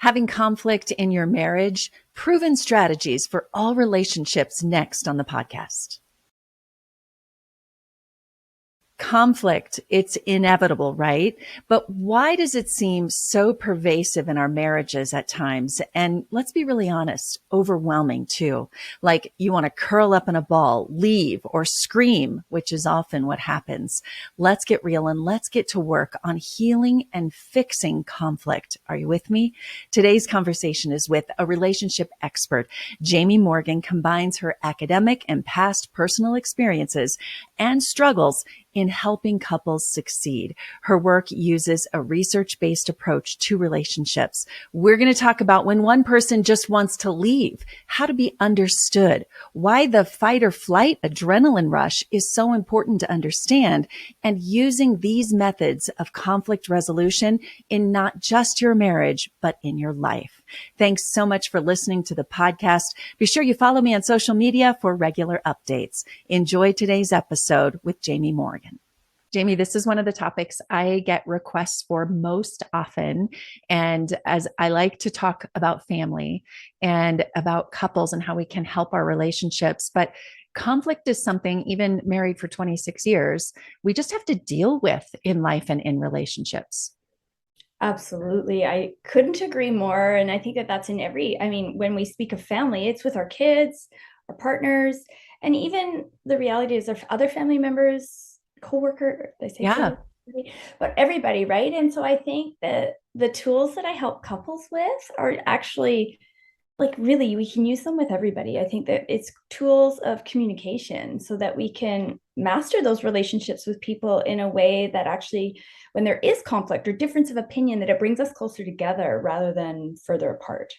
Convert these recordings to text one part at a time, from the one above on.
Having conflict in your marriage, proven strategies for all relationships next on the podcast. Conflict, it's inevitable, right? But why does it seem so pervasive in our marriages at times? And let's be really honest, overwhelming too. Like you want to curl up in a ball, leave, or scream, which is often what happens. Let's get real and let's get to work on healing and fixing conflict. Are you with me? Today's conversation is with a relationship expert. Jaime Morgan combines her academic and past personal experiences and struggles in helping couples succeed. Her work uses a research-based approach to relationships. We're going to talk about when one person just wants to leave, how to be understood, why the fight or flight adrenaline rush is so important to understand, and using these methods of conflict resolution in not just your marriage, but in your life. Thanks so much for listening to the podcast. Be sure you follow me on social media for regular updates. Enjoy today's episode with Jaime Morgan. Jaime, this is one of the topics I get requests for most often. And as I like to talk about family and about couples and how we can help our relationships, but conflict is something, even married for 26 years, we just have to deal with in life and in relationships. Absolutely. I couldn't agree more. And I think that that's when we speak of family, it's with our kids, our partners, and even the reality is of other family members, coworker, they say, Yeah. but everybody, right? And so I think that the tools that I help couples with are actually really, we can use them with everybody. I think that it's tools of communication so that we can master those relationships with people in a way that actually, when there is conflict or difference of opinion, that it brings us closer together rather than further apart.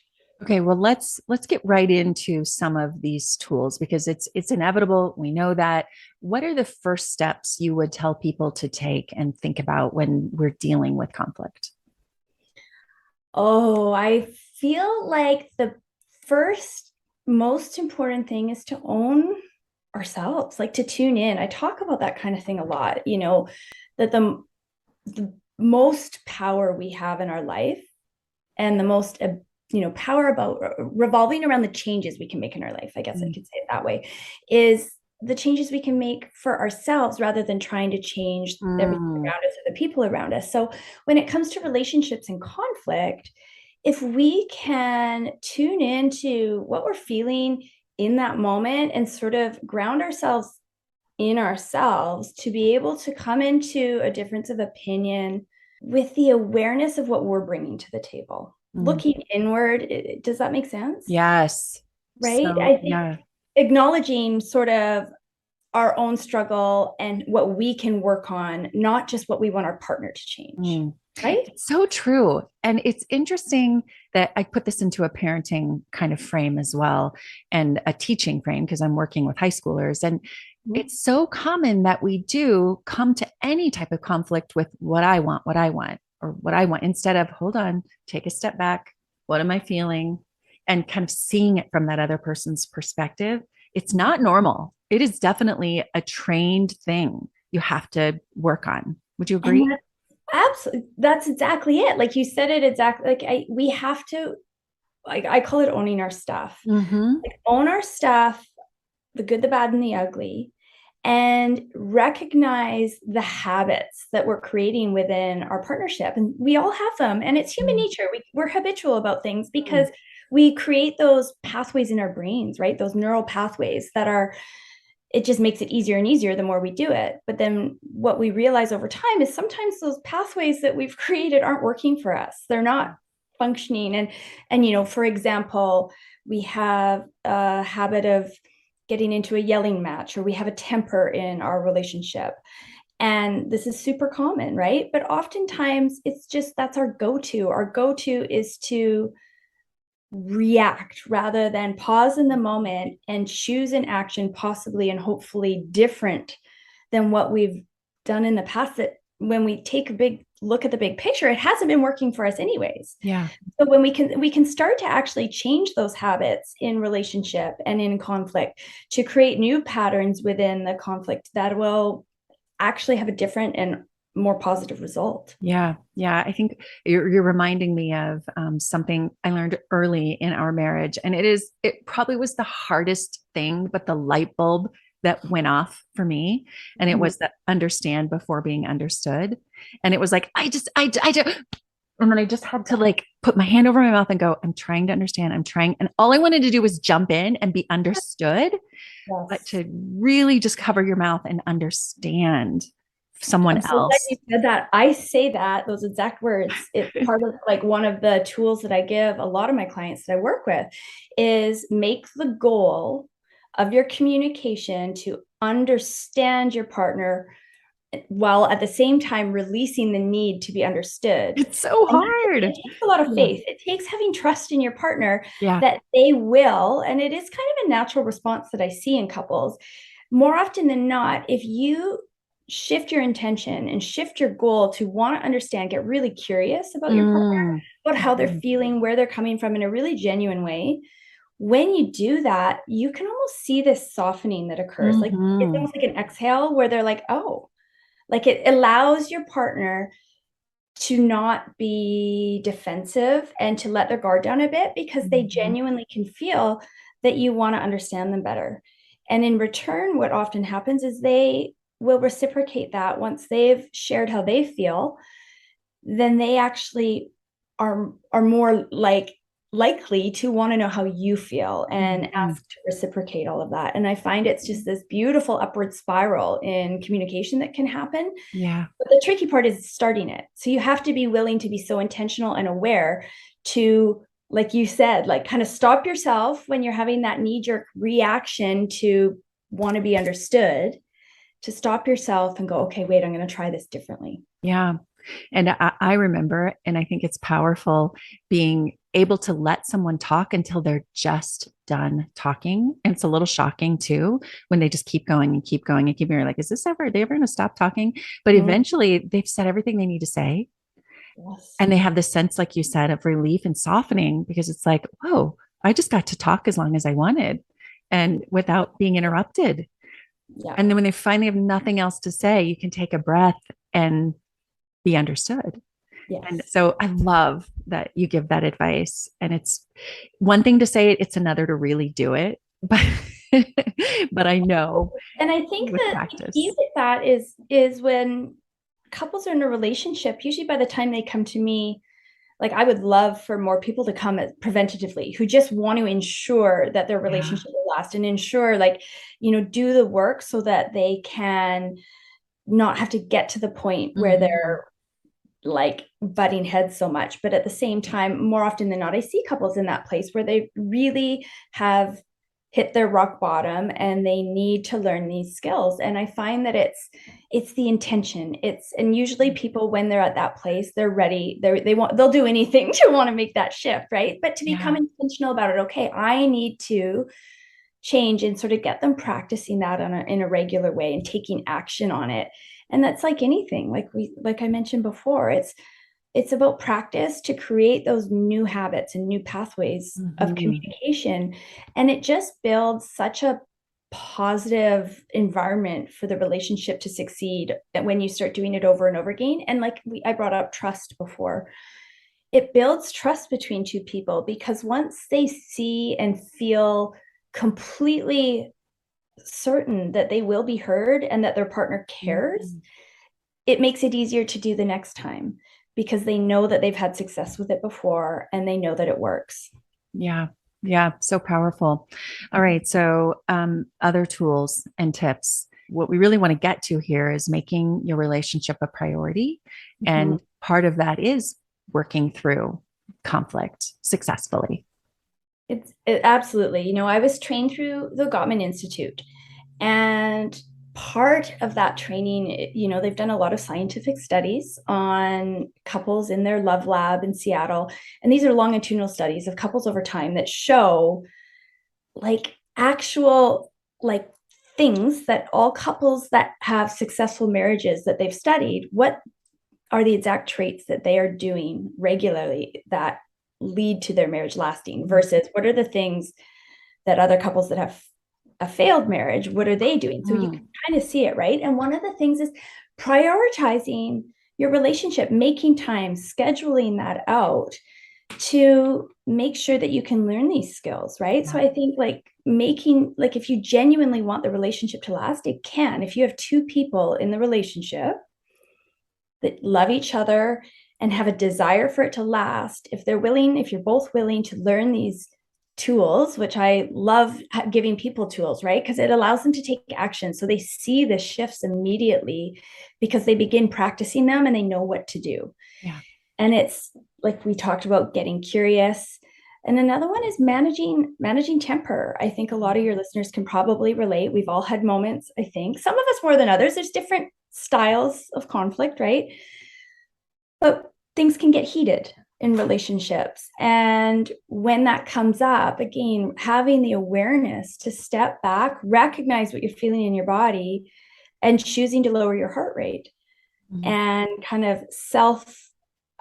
Okay, well, let's get right into some of these tools because it's inevitable. We know that. What are the first steps you would tell people to take and think about when we're dealing with conflict? Oh, I feel like the first most important thing is to own ourselves, like to tune in. I talk about that kind of thing a lot, that the most power we have in our life and the most power about revolving around the changes we can make in our life, I guess I could say it that way, is the changes we can make for ourselves rather than trying to change everything around us or the people around us. So when it comes to relationships and conflict, if we can tune into what we're feeling in that moment and sort of ground ourselves in ourselves to be able to come into a difference of opinion with the awareness of what we're bringing to the table, looking inward. Does that make sense? Yes. Right. So, I think acknowledging sort of our own struggle and what we can work on, not just what we want our partner to change. Right? It's so true. And it's interesting that I put this into a parenting kind of frame as well and a teaching frame because I'm working with high schoolers. And it's so common that we do come to any type of conflict with what I want, or what I want, instead of, hold on, take a step back. What am I feeling? And kind of seeing it from that other person's perspective. It's not normal. It is definitely a trained thing you have to work on. Would you agree? Absolutely. That's exactly it. Like you said it exactly. We have to, I call it owning our stuff. Own our stuff, the good, the bad, and the ugly, and recognize the habits that we're creating within our partnership. And we all have them. And it's human nature. We're habitual about things because we create those pathways in our brains, right? Those neural pathways it just makes it easier and easier the more we do it. But then what we realize over time is sometimes those pathways that we've created aren't working for us. They're not functioning. And for example, we have a habit of getting into a yelling match, or we have a temper in our relationship. And this is super common, right? But oftentimes it's just, that's our go-to. Our go-to is to react rather than pause in the moment and choose an action possibly and hopefully different than what we've done in the past, that when we take a big look at the big picture, it hasn't been working for us anyways. Yeah. So when we can start to actually change those habits in relationship and in conflict to create new patterns within the conflict that will actually have a different and more positive result. Yeah. Yeah. I think you're reminding me of something I learned early in our marriage. And it probably was the hardest thing, but the light bulb that went off for me. And it was that understand before being understood. And it was like, I just, and then I just had to like put my hand over my mouth and go, I'm trying to understand. I'm trying. And all I wanted to do was jump in and be understood, Yes. but to really just cover your mouth and understand someone I'm so glad else. you said that. I say that, those exact words. It's part of like one of the tools that I give a lot of my clients that I work with is make the goal of your communication to understand your partner while at the same time releasing the need to be understood. It's so And hard. it takes a lot of faith. It takes having trust in your partner Yeah. that they will, and it is kind of a natural response that I see in couples. More often than not, if you shift your intention and shift your goal to want to understand, get really curious about your partner, about how they're feeling, where they're coming from in a really genuine way. When you do that, you can almost see this softening that occurs. Like it's almost like an exhale where they're like, oh, like it allows your partner to not be defensive and to let their guard down a bit because they genuinely can feel that you want to understand them better. And in return, what often happens is they will reciprocate that once they've shared how they feel, then they actually are more likely to want to know how you feel and ask to reciprocate all of that. And I find it's just this beautiful upward spiral in communication that can happen. Yeah. But the tricky part is starting it. So you have to be willing to be so intentional and aware to, like you said, like kind of stop yourself when you're having that knee-jerk reaction to want to be understood, to stop yourself and go, okay, wait, I'm going to try this differently. Yeah. And I remember, and I think it's powerful being able to let someone talk until they're just done talking. And it's a little shocking too, when they just keep going and keep going and keep going. You're like, are they ever going to stop talking? But eventually they've said everything they need to say. Yes. And they have this sense, like you said, of relief and softening because it's like, whoa, I just got to talk as long as I wanted and without being interrupted. Yeah. And then when they finally have nothing else to say, you can take a breath and be understood. Yes. And so I love that you give that advice. And it's one thing to say it, it's another to really do it. But but I know. And I think with that practice. the key with that is when couples are in a relationship, usually by the time they come to me, like I would love for more people to come preventatively who just want to ensure that their relationship will last and ensure like, do the work so that they can not have to get to the point where they're like butting heads so much. But at the same time, more often than not, I see couples in that place where they really have hit their rock bottom and they need to learn these skills. And I find that it's the intention. And usually people, when they're at that place, they're ready. They'll do anything to want to make that shift, right? But to become intentional about it, okay, I need to change and sort of get them practicing that in a regular way and taking action on it. And that's like anything, like I mentioned before, it's about practice to create those new habits and new pathways of communication. And it just builds such a positive environment for the relationship to succeed when you start doing it over and over again. And like I brought up trust before, it builds trust between two people because once they see and feel completely certain that they will be heard and that their partner cares, it makes it easier to do the next time because they know that they've had success with it before and they know that it works. Yeah. Yeah. So powerful. All right. So, other tools and tips. What we really want to get to here is making your relationship a priority. And part of that is working through conflict successfully. It absolutely. I was trained through the Gottman Institute, and part of that training, they've done a lot of scientific studies on couples in their love lab in Seattle. And these are longitudinal studies of couples over time that show like actual like things that all couples that have successful marriages that they've studied, what are the exact traits that they are doing regularly that lead to their marriage lasting versus what are the things that other couples that have a failed marriage, what are they doing? So you can kind of see it, right? And one of the things is prioritizing your relationship, making time, scheduling that out to make sure that you can learn these skills, right? Yeah. So I think like if you genuinely want the relationship to last, it can. If you have two people in the relationship that love each other and have a desire for it to last, if you're both willing to learn these tools, which I love giving people tools, right? Because it allows them to take action. So they see the shifts immediately because they begin practicing them and they know what to do. Yeah. And it's like we talked about, getting curious. And another one is managing temper. I think a lot of your listeners can probably relate. We've all had moments, I think, some of us more than others. There's different styles of conflict, right? But things can get heated in relationships. And when that comes up, again, having the awareness to step back, recognize what you're feeling in your body, and choosing to lower your heart rate and kind of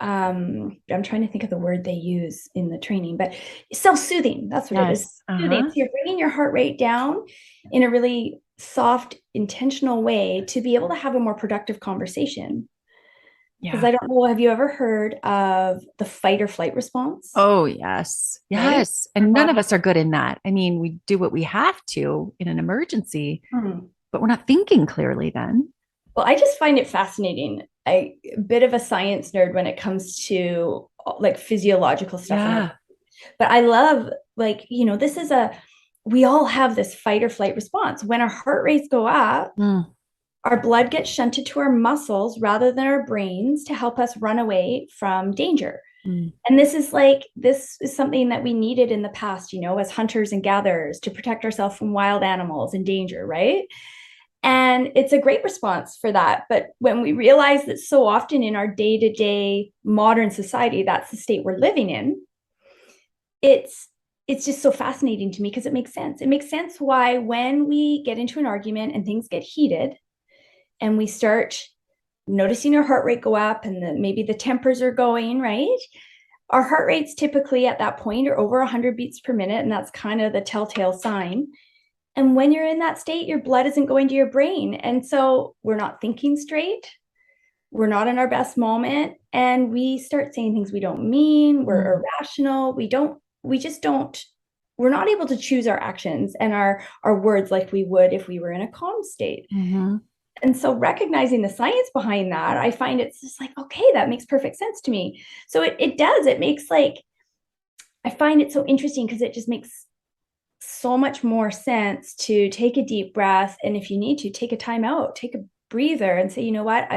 I'm trying to think of the word they use in the training, but self-soothing. That's what it is. So you're bringing your heart rate down in a really soft, intentional way to be able to have a more productive conversation. Because I don't know, have you ever heard of the fight or flight response? Oh, yes. Yes. Right? And none of us are good in that. I mean, we do what we have to in an emergency, but we're not thinking clearly then. Well, I just find it fascinating. A bit of a science nerd when it comes to like physiological stuff. Yeah. But I love, like, we all have this fight or flight response. When our heart rates go up, our blood gets shunted to our muscles rather than our brains to help us run away from danger. And this is something that we needed in the past, as hunters and gatherers, to protect ourselves from wild animals and danger, right? And it's a great response for that. But when we realize that so often in our day-to-day modern society, that's the state we're living in, it's just so fascinating to me because it makes sense. It makes sense why when we get into an argument and things get heated and we start noticing our heart rate go up and maybe the tempers are going, right? Our heart rates typically at that point are over 100 beats per minute, and that's kind of the telltale sign. And when you're in that state, your blood isn't going to your brain. And so we're not thinking straight. We're not in our best moment. And we start saying things we don't mean. We're irrational. We're not able to choose our actions and our words like we would if we were in a calm state. And so recognizing the science behind that, I find it's just like, okay, that makes perfect sense to me. So it does. It makes I find it so interesting because it just makes so much more sense to take a deep breath. And if you need to, take a time out, take a breather and say, you know what,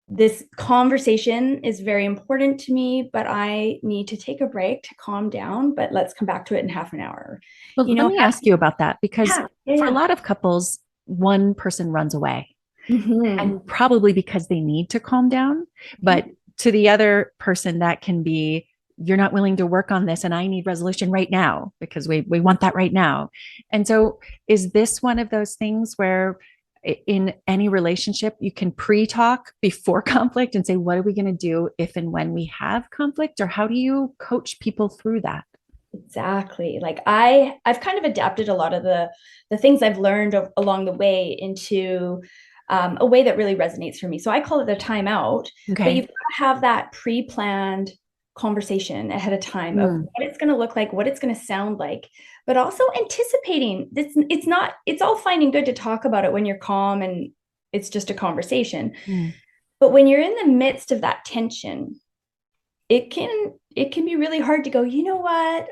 this conversation is very important to me, but I need to take a break to calm down, but let's come back to it in half an hour. Well, let me ask you about that, because for a lot of couples, one person runs away and probably because they need to calm down, but to the other person that can be, you're not willing to work on this and I need resolution right now because we want that right now. And so is this one of those things where in any relationship, you can pre-talk before conflict and say, what are we going to do if and when we have conflict? Or how do you coach people through that? Exactly. Like I've kind of adapted a lot of the things I've learned along the way into a way that really resonates for me. So I call it a timeout, but you've got to have that pre-planned conversation ahead of time of what it's going to look like, what it's going to sound like, but also anticipating this. It's all fine and good to talk about it when you're calm and it's just a conversation. But when you're in the midst of that tension, it can be really hard to go, you know what,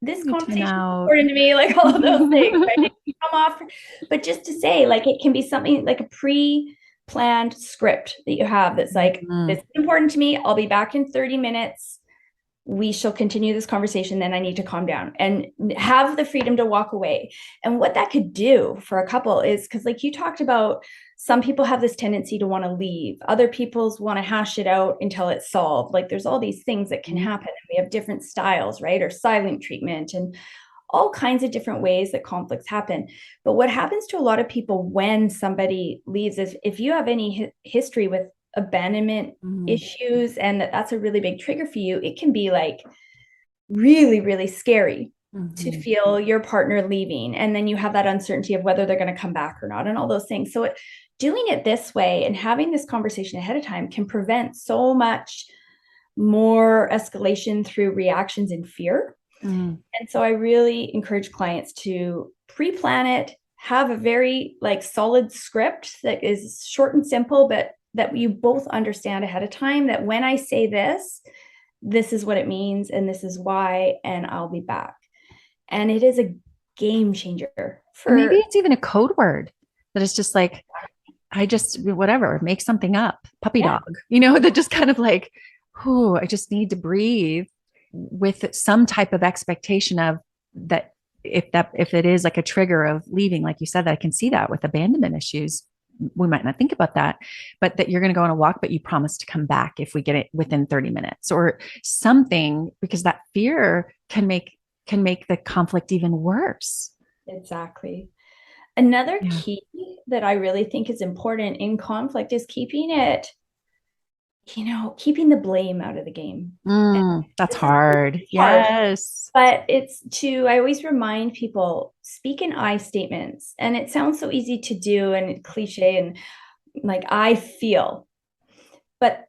this conversation is important to me, like all of those things, right? Come off, but just to say, like, it can be something like a pre-planned script that you have that's like, this is important to me. I'll be back in 30 minutes. We shall continue this conversation. Then I need to calm down and have the freedom to walk away. And what that could do for a couple is, because like you talked about, some people have this tendency to want to leave. Other people's want to hash it out until it's solved. Like there's all these things that can happen. And we have different styles, right? Or silent treatment and all kinds of different ways that conflicts happen. But what happens to a lot of people when somebody leaves is, if you have any history with abandonment issues and that's a really big trigger for you, it can be like really, really scary to feel your partner leaving. And then you have that uncertainty of whether they're going to come back or not and all those things. So doing it this way and having this conversation ahead of time can prevent so much more escalation through reactions in fear. And so I really encourage clients to pre-plan it, have a very solid script that is short and simple, but that you both understand ahead of time that when I say this, this is what it means and this is why, and I'll be back. And it is a game changer. Maybe it's even a code word that is just like, I just, whatever, make something up, puppy dog, that just kind of like, oh, I just need to breathe, with some type of expectation of that. If it is like a trigger of leaving, like you said, that I can see that with abandonment issues, we might not think about that, but that you're going to go on a walk, but you promise to come back if we get it within 30 minutes or something, because that fear can make the conflict even worse. Exactly. Another key that I really think is important in conflict is keeping the blame out of the game. That's hard. Yes. But I always remind people, speak in I statements. And it sounds so easy to do and cliche and I feel, but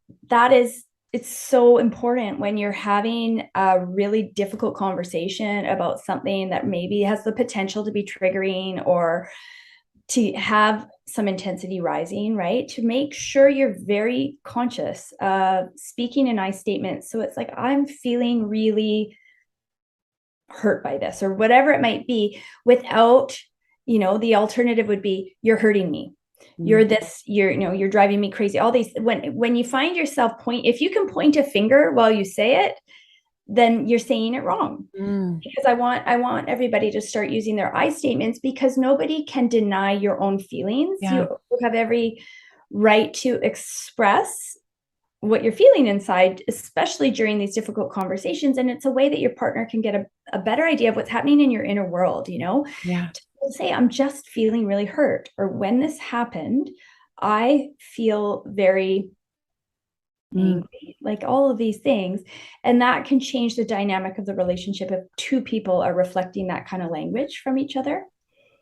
it's so important when you're having a really difficult conversation about something that maybe has the potential to be triggering or to have some intensity rising, right? To make sure you're very conscious of speaking in I statements. So it's like, I'm feeling really hurt by this or whatever it might be, without, the alternative would be, you're hurting me. You're driving me crazy. All these, when you find yourself if you can point a finger while you say it, then you're saying it wrong. Because I want everybody to start using their I statements, because nobody can deny your own feelings. You have every right to express what you're feeling inside, especially during these difficult conversations. And it's a way that your partner can get a better idea of what's happening in your inner world, to say, I'm just feeling really hurt, or when this happened, I feel very angry, like all of these things. And that can change the dynamic of the relationship if two people are reflecting that kind of language from each other.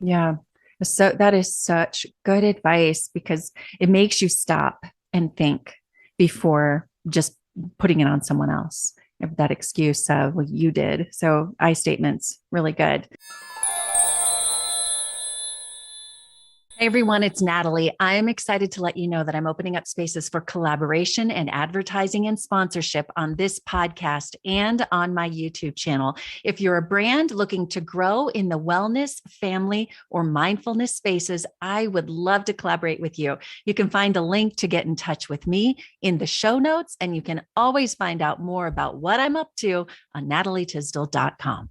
Yeah. So that is such good advice, because it makes you stop and think before just putting it on someone else. That excuse of, well, you did. So I statements, really good. Hey everyone, it's Natalie. I am excited to let you know that I'm opening up spaces for collaboration and advertising and sponsorship on this podcast and on my YouTube channel. If you're a brand looking to grow in the wellness, family, or mindfulness spaces, I would love to collaborate with you. You can find a link to get in touch with me in the show notes, and you can always find out more about what I'm up to on natalietysdal.com.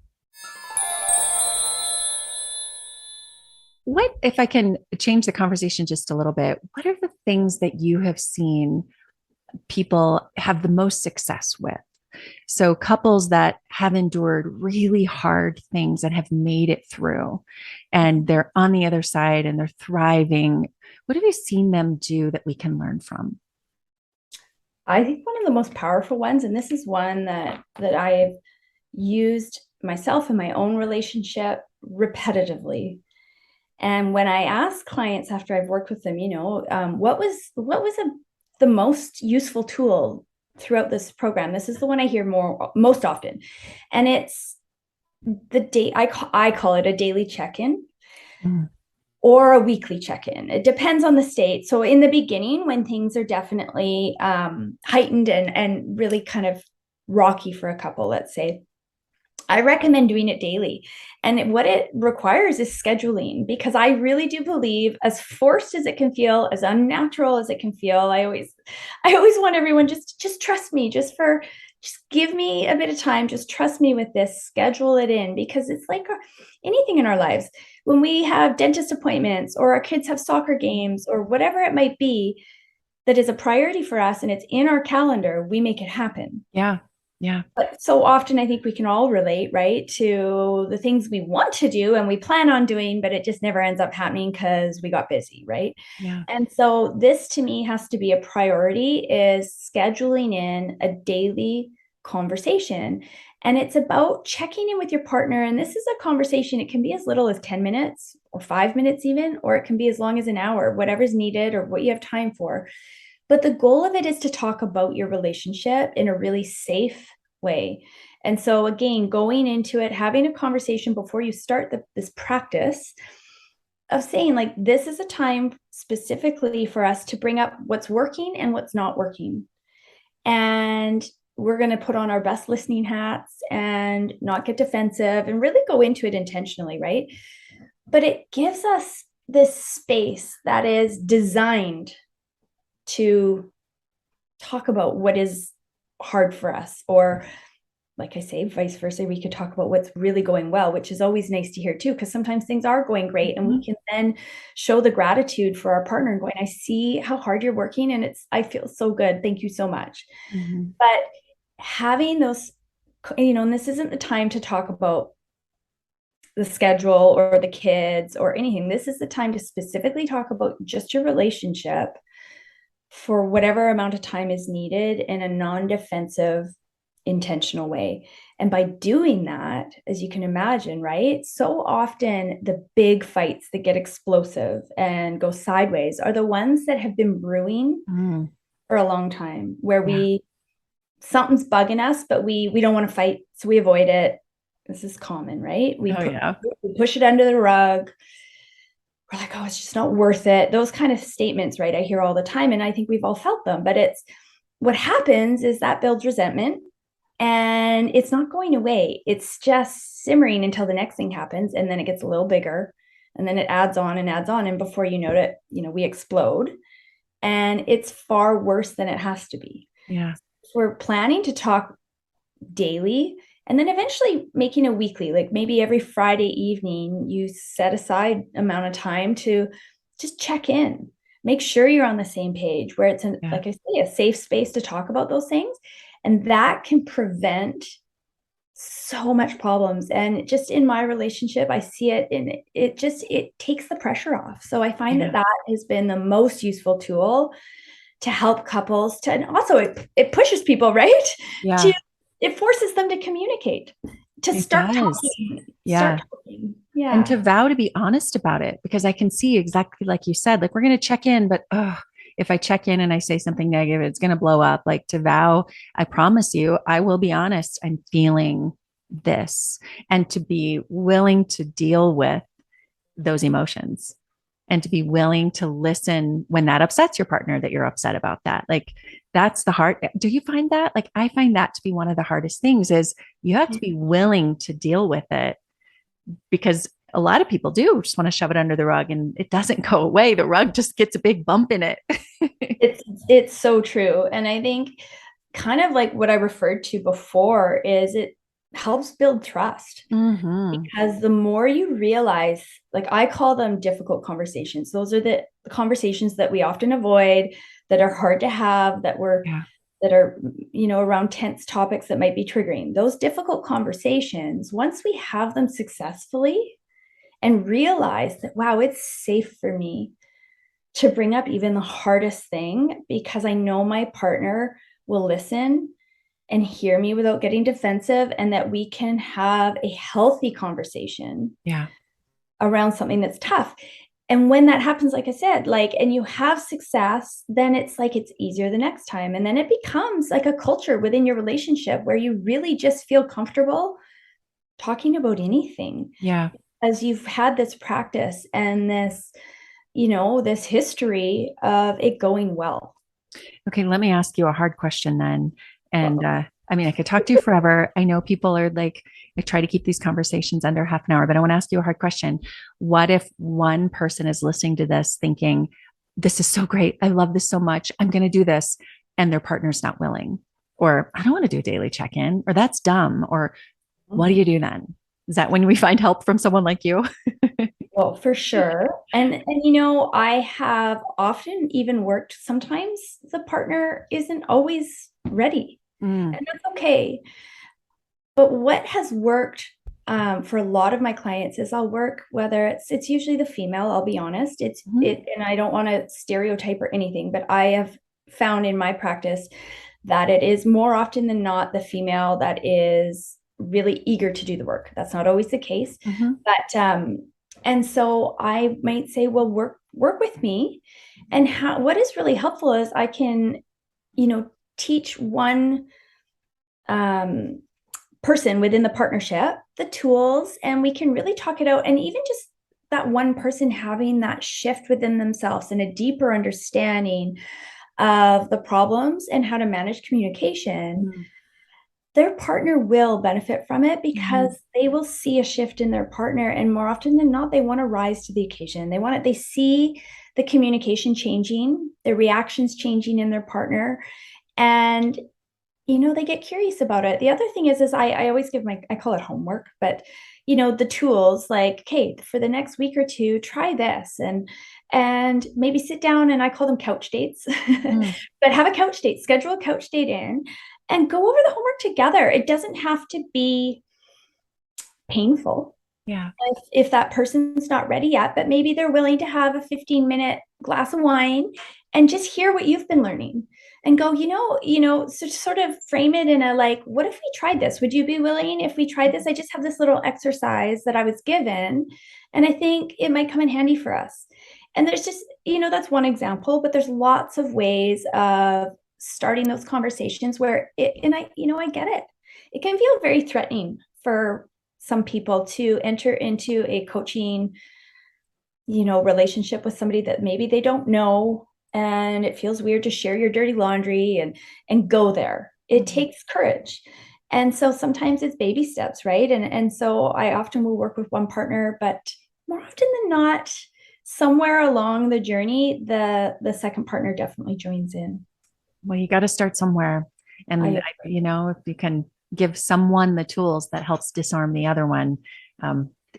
What, if I can change the conversation just a little bit, what are the things that you have seen people have the most success with? So couples that have endured really hard things and have made it through, and they're on the other side and they're thriving. What have you seen them do that we can learn from? I think one of the most powerful ones, and this is one that I've used myself in my own relationship repetitively. And when I ask clients after I've worked with them, what was the most useful tool throughout this program? This is the one I hear most often, and it's I call it a daily check-in or a weekly check-in. It depends on the state. So in the beginning, when things are definitely heightened and really kind of rocky for a couple, let's say, I recommend doing it daily. And what it requires is scheduling, because I really do believe, as forced as it can feel, as unnatural as it can feel, I always want everyone just trust me, just give me a bit of time, just trust me with this, schedule it in, because it's like anything in our lives. When we have dentist appointments, or our kids have soccer games, or whatever it might be that is a priority for us and it's in our calendar, we make it happen. Yeah. Yeah. But so often I think we can all relate, right, to the things we want to do and we plan on doing, but it just never ends up happening because we got busy, right? Yeah. And so this to me has to be a priority, is scheduling in a daily conversation. And it's about checking in with your partner. And this is a conversation. It can be as little as 10 minutes or 5 minutes even, or it can be as long as an hour, whatever's needed or what you have time for. But the goal of it is to talk about your relationship in a really safe way. And so again, going into it, having a conversation before you start this practice of saying, like, this is a time specifically for us to bring up what's working and what's not working. And we're going to put on our best listening hats and not get defensive and really go into it intentionally, right? But it gives us this space that is designed to talk about what is hard for us, or like I say, vice versa, we could talk about what's really going well, which is always nice to hear too, because sometimes things are going great and we can then show the gratitude for our partner and going, I see how hard you're working and I feel so good. Thank you so much. But having those, and this isn't the time to talk about the schedule or the kids or anything. This is the time to specifically talk about just your relationship for whatever amount of time is needed in a non-defensive, intentional way. And by doing that, as you can imagine, right, so often the big fights that get explosive and go sideways are the ones that have been brewing for a long time, where something's bugging us, but we don't want to fight, so we avoid it. This is common, right? We push it under the rug. We're like, oh, it's just not worth it. Those kind of statements, right? I hear all the time, and I think we've all felt them. But what happens is that builds resentment, and it's not going away. It's just simmering until the next thing happens, and then it gets a little bigger, and then it adds on and adds on, and before you know it, we explode, and it's far worse than it has to be. Yeah. So we're planning to talk daily, and then eventually making a weekly, like maybe every Friday evening, you set aside amount of time to just check in, make sure you're on the same page, where it's, like I say, a safe space to talk about those things. And that can prevent so much problems. And just in my relationship, I see it, and it takes the pressure off. So I find that has been the most useful tool to help couples and also it pushes people, right? Yeah. It forces them to communicate, to start talking. Yeah. Start talking. Yeah. And to vow to be honest about it, because I can see exactly like you said, like we're going to check in, but if I check in and I say something negative, it's going to blow up. Like to vow, I promise you, I will be honest. I'm feeling this, and to be willing to deal with those emotions, and to be willing to listen when that upsets your partner, that you're upset about that. Like that's the hard. Do you find that? Like I find that to be one of the hardest things, is you have to be willing to deal with it, because a lot of people do just want to shove it under the rug and it doesn't go away. The rug just gets a big bump in it. It's so true. And I think kind of like what I referred to before is it helps build trust, because the more you realize, like I call them difficult conversations. Those are the conversations that we often avoid, that are hard to have, that are, around tense topics that might be triggering. Those difficult conversations, once we have them successfully and realize that, wow, it's safe for me to bring up even the hardest thing, because I know my partner will listen and hear me without getting defensive, and that we can have a healthy conversation around something that's tough. And when that happens, like I said, and you have success, then it's like, it's easier the next time. And then it becomes like a culture within your relationship where you really just feel comfortable talking about anything. Yeah. As you've had this practice and this, this history of it going well. Okay. Let me ask you a hard question then. And, I mean, I could talk to you forever. I know people are like, I try to keep these conversations under half an hour, but I want to ask you a hard question. What if one person is listening to this thinking, this is so great, I love this so much, I'm going to do this, and their partner's not willing, or I don't want to do a daily check-in, or that's dumb, or what do you do then? Is that when we find help from someone like you? Well, for sure. And I have often even worked, sometimes the partner isn't always ready, and that's okay. But what has worked for a lot of my clients is I'll work, whether it's usually the female, I'll be honest, and I don't want to stereotype or anything, but I have found in my practice that it is more often than not the female that is really eager to do the work. That's not always the case. But and so I might say, well, work with me. And what is really helpful is I can, teach one person within the partnership the tools, and we can really talk it out. And even just that one person having that shift within themselves and a deeper understanding of the problems and how to manage communication, their partner will benefit from it, because they will see a shift in their partner. And more often than not, they want to rise to the occasion. They see the communication changing, the reactions changing in their partner. And, they get curious about it. The other thing is I always give I call it homework, but the tools, like, okay, for the next week or two, try this, and maybe sit down, and I call them couch dates, but have a couch date, schedule a couch date in, and go over the homework together. It doesn't have to be painful. Yeah. If that person's not ready yet, but maybe they're willing to have a 15-minute glass of wine and just hear what you've been learning, and go, so sort of frame it in a, like, what if we tried this? Would you be willing if we tried this? I just have this little exercise that I was given, and I think it might come in handy for us. And there's just, that's one example, but there's lots of ways of starting those conversations where I get it. It can feel very threatening for some people to enter into a coaching, relationship with somebody that maybe they don't know, and it feels weird to share your dirty laundry and go there. It takes courage. And so sometimes it's baby steps, right? And so I often will work with one partner, but more often than not, somewhere along the journey, the second partner definitely joins in. Well, you got to start somewhere. And, if you can give someone the tools that helps disarm the other one,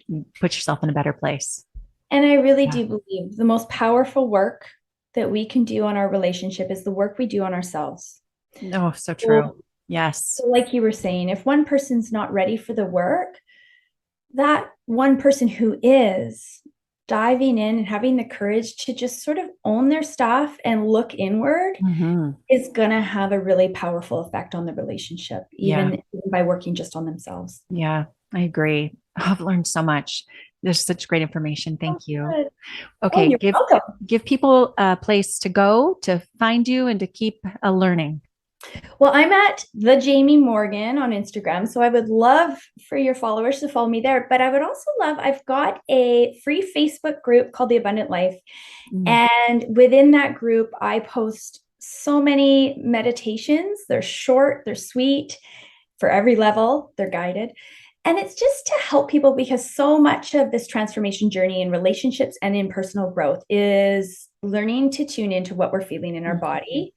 you put yourself in a better place. And I really do believe the most powerful work that we can do on our relationship is the work we do on ourselves. Oh, so true. Yes. So like you were saying, if one person's not ready for the work, that one person who is diving in and having the courage to just sort of own their stuff and look inward is going to have a really powerful effect on the relationship, even by working just on themselves. Yeah, I agree. I've learned so much. There's such great information. Thank you. Good. Okay. Give people a place to go to find you and to keep learning. Well, I'm at the Jaime Morgan on Instagram. So I would love for your followers to follow me there. But I would also I've got a free Facebook group called The Abundant Life. And within that group, I post so many meditations. They're short, they're sweet, for every level, they're guided. And it's just to help people, because so much of this transformation journey in relationships and in personal growth is learning to tune into what we're feeling in our body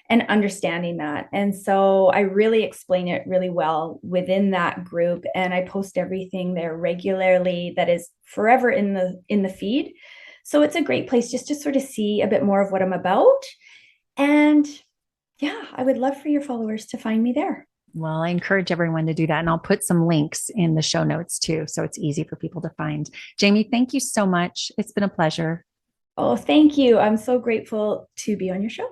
and understanding that. And so I really explain it really well within that group. And I post everything there regularly that is forever in the feed. So it's a great place just to sort of see a bit more of what I'm about. And I would love for your followers to find me there. Well, I encourage everyone to do that. And I'll put some links in the show notes too, so it's easy for people to find. Jaime, thank you so much. It's been a pleasure. Oh, thank you. I'm so grateful to be on your show.